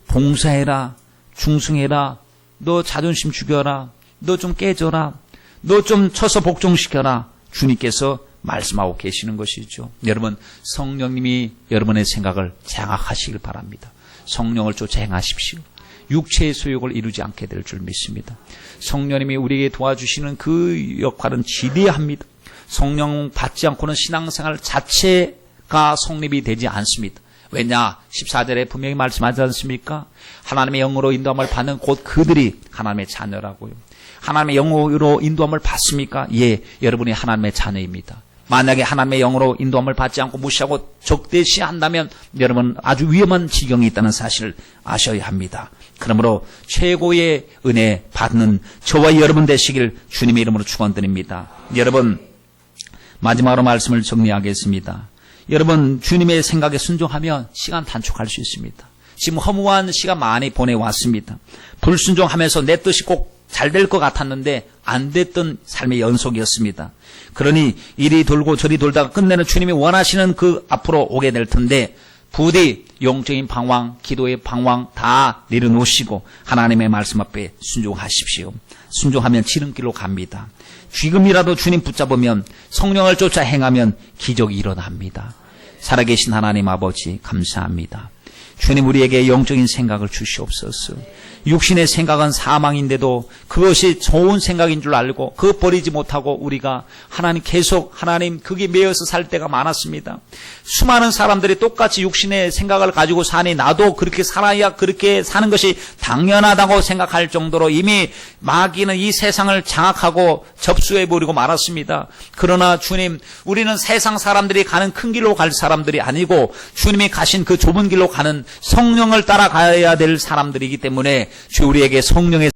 봉사해라, 중승해라, 너 자존심 죽여라, 너 좀 깨져라, 너 좀 쳐서 복종시켜라. 주님께서 말씀하고 계시는 것이죠. 여러분 성령님이 여러분의 생각을 장악하시길 바랍니다. 성령을 쫓아 행하십시오. 육체의 소욕을 이루지 않게 될 줄 믿습니다. 성령님이 우리에게 도와주시는 그 역할은 지대합니다. 성령 받지 않고는 신앙생활 자체가 성립이 되지 않습니다. 왜냐? 14절에 분명히 말씀하지 않습니까? 하나님의 영으로 인도함을 받는 곧 그들이 하나님의 자녀라고요. 하나님의 영으로 인도함을 받습니까? 예, 여러분이 하나님의 자녀입니다. 만약에 하나님의 영으로 인도함을 받지 않고 무시하고 적대시한다면 여러분 아주 위험한 지경이 있다는 사실을 아셔야 합니다. 그러므로 최고의 은혜 받는 저와 여러분 되시길 주님의 이름으로 축원드립니다. 여러분 마지막으로 말씀을 정리하겠습니다. 여러분 주님의 생각에 순종하면 시간 단축할 수 있습니다. 지금 허무한 시간 많이 보내왔습니다. 불순종하면서 내 뜻이 꼭 잘 될 것 같았는데 안 됐던 삶의 연속이었습니다. 그러니 이리 돌고 저리 돌다가 끝내는 주님이 원하시는 그 앞으로 오게 될 텐데 부디 영적인 방황, 기도의 방황 다 내려놓으시고 하나님의 말씀 앞에 순종하십시오. 순종하면 지름길로 갑니다. 지금이라도 주님 붙잡으면 성령을 쫓아 행하면 기적이 일어납니다. 살아계신 하나님 아버지 감사합니다. 주님 우리에게 영적인 생각을 주시옵소서. 육신의 생각은 사망인데도 그것이 좋은 생각인 줄 알고 그거 버리지 못하고 우리가 하나님 그게 매여서 살 때가 많았습니다. 수많은 사람들이 똑같이 육신의 생각을 가지고 사니 나도 그렇게 살아야 그렇게 사는 것이 당연하다고 생각할 정도로 이미 마귀는 이 세상을 장악하고 접수해버리고 말았습니다. 그러나 주님 우리는 세상 사람들이 가는 큰 길로 갈 사람들이 아니고 주님이 가신 그 좁은 길로 가는 성령을 따라가야 될 사람들이기 때문에 주 우리에게 성령의